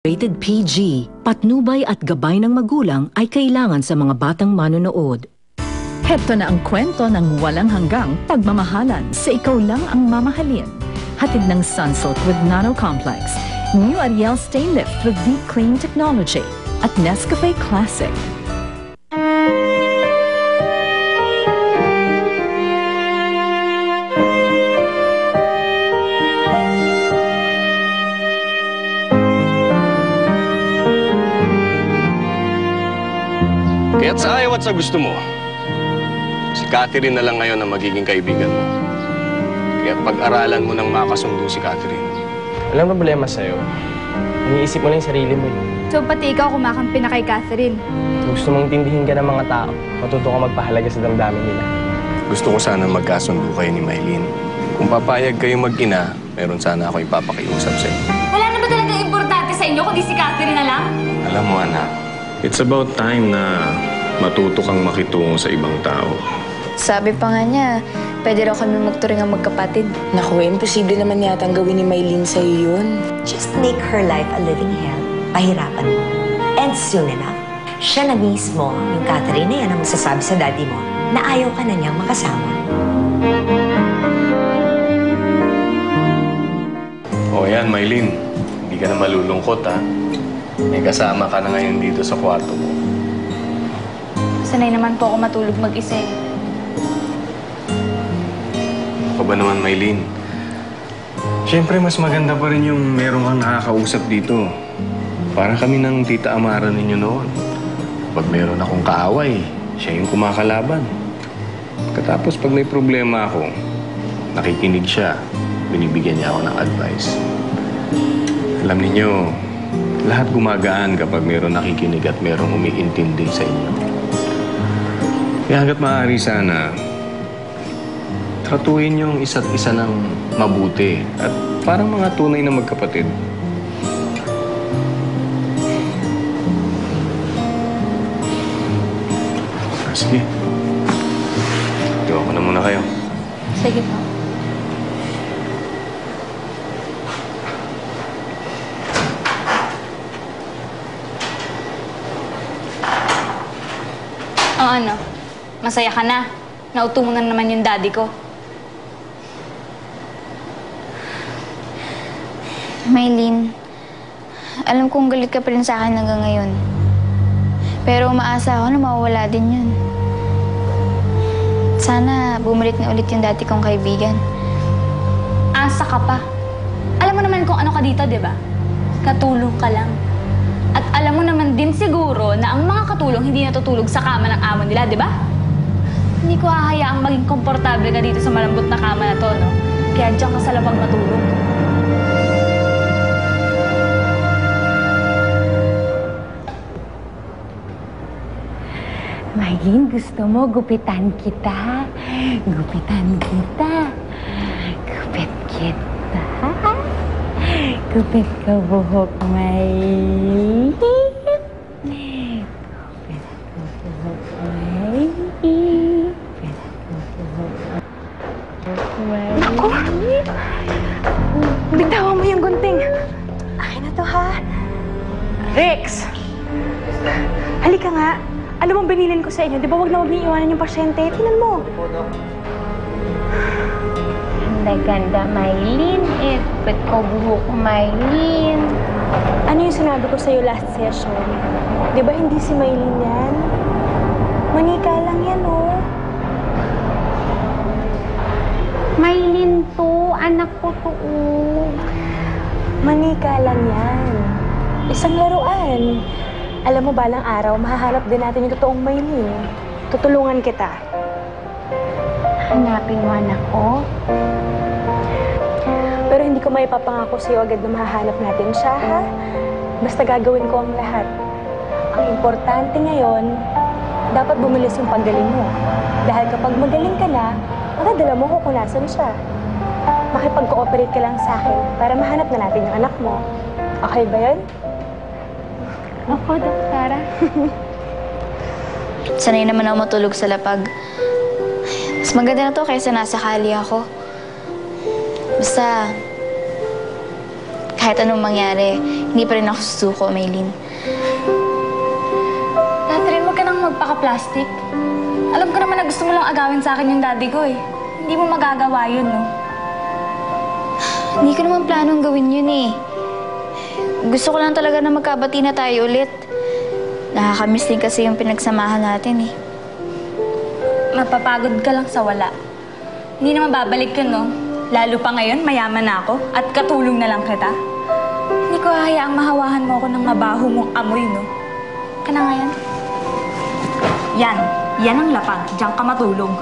Rated PG, patnubay at gabay ng magulang ay kailangan sa mga batang manonood. Heto na ang kwento ng walang hanggang pagmamahalan sa ikaw lang ang mamahalin. Hatid ng Sunsilk with Nano Complex, New Ariel Stain Lift with Deep Clean Technology, at Nescafe Classic. Kaya't sa ayaw at sa gusto mo, si Catherine na lang ngayon ang magiging kaibigan mo. Kaya't pag-aralan mo nang makasundo si Catherine. Walang problema sa'yo. Iniisip mo lang yung sarili mo. So, pati ikaw kumakampi na kay Catherine. Gusto mong tindihin ka ng mga tao, matuto ka magpahalaga sa damdamin nila. Gusto ko sana magkasundo kayo ni Mylene. Kung papayag kayong mag-ina, meron sana ako ipapakiusap sa inyo. Wala na ba talaga importante sa inyo kundi si Catherine na lang? Alam mo, anak, it's about time na matuto kang makitungo sa ibang tao. Sabi pa nga niya, pwede raw kami magturing ang magkapatid. Naku, imposible naman yata ang gawin ni Mylene sa'yo yun. Just make her life a living hell. Pahirapan mo. And soon enough, siya na mismo, yung Catherine na yan, ang magsasabi sa daddy mo na ayaw ka na niyang makasama. O yan, Mylene. Hindi ka na malulungkot, ha? May kasama ka na ngayon dito sa kwarto mo. Sanay naman po ako matulog mag-isa eh. Ako ba naman, Mylene? Siyempre, mas maganda pa rin yung meron kang nakakausap dito. Parang kami ng tita Amara ninyo noon. Pag meron akong kaaway, siya yung kumakalaban. Katapos pag may problema ako, nakikinig siya. Binibigyan niya ako ng advice. Alam niyo, lahat gumagaan kapag meron nakikinig at merong umiintindi sa inyo. Kaya hanggat maaari sana, tratuhin yung isa't isa ng mabuti at parang mga tunay na magkapatid. Sige. Tiwa ko na muna kayo. Sige po. O ano? Masaya ka na. Nauto mo na naman yung daddy ko. Mylene, alam kong galit ka pa rin sa akin hanggang ngayon. Pero umaasa ako na mawawala din yun. Sana bumalik na ulit yung dati kong kaibigan. Asa ka pa. Alam mo naman kung ano ka dito, di ba? Katulong ka lang. At alam mo naman din siguro na ang mga katulong hindi natutulog sa kama ng amo nila, di ba? Hindi ko hahayaang maging komportable ka dito sa malambot na kama na to, no? Kaya diyan ka sa labag matulog. Mylene, gusto mo gupitan kita? Gupitan kita. Gupit kita. Gupit ka buhok, Mylene. Gupit ka buhok, Mylene. Naku! Bitawan mo yung gunting. Akin na to, ha? Rex! Halika nga. Alam mo, binilin ko sa inyo. Di ba huwag na huwag niyo iwanan yung pasyente? Tingnan mo. Ganda-ganda, Mylene. Gupit ko buhok, Mylene. Ano yung sinabi ko sa'yo last session? Di ba hindi si Mylene yan? Manika lang yan, oh. Mylene to. Anak ko to, Manika lang yan. Isang laruan. Alam mo, balang araw, mahahanap din natin yung totoong Mylene. Tutulungan kita. Hanapin mo, anak ko. Pero hindi ko maipapangako sa'yo agad na mahahanap natin siya, ha? Basta gagawin ko ang lahat. Ang importante ngayon, dapat bumilis yung paggaling mo. Dahil kapag magaling ka na, magdadala mo kung nasan siya. Makipag-cooperate ka lang sa akin para mahanap na natin yung anak mo. Okay ba yun? Ako, Doktora. Sanay naman ako matulog sa lapag. Mas maganda na to kaysa nasa kali ako. Basta, kahit anong mangyari, hindi pa rin ako susuko, Maylin. Catherine, huwag ka nang magpaka-plastic. Alam ko naman na gusto mo lang agawin sa akin yung daddy ko eh. Hindi mo magagawa yun, no? Hindi ko naman planong gawin yun eh. Gusto ko lang talaga na magkabati na tayo ulit. Nakakamiss din kasi yung pinagsamahan natin eh. Mapapagod ka lang sa wala. Hindi naman babalik yun, no? Lalo pa ngayon, mayaman na ako at katulong na lang kita. Hindi ko hahayaang mahawahan mo ako ng mabaho mong amoy, no? Ka na nga yan. Yan ang lapang. Diyan ka matulog.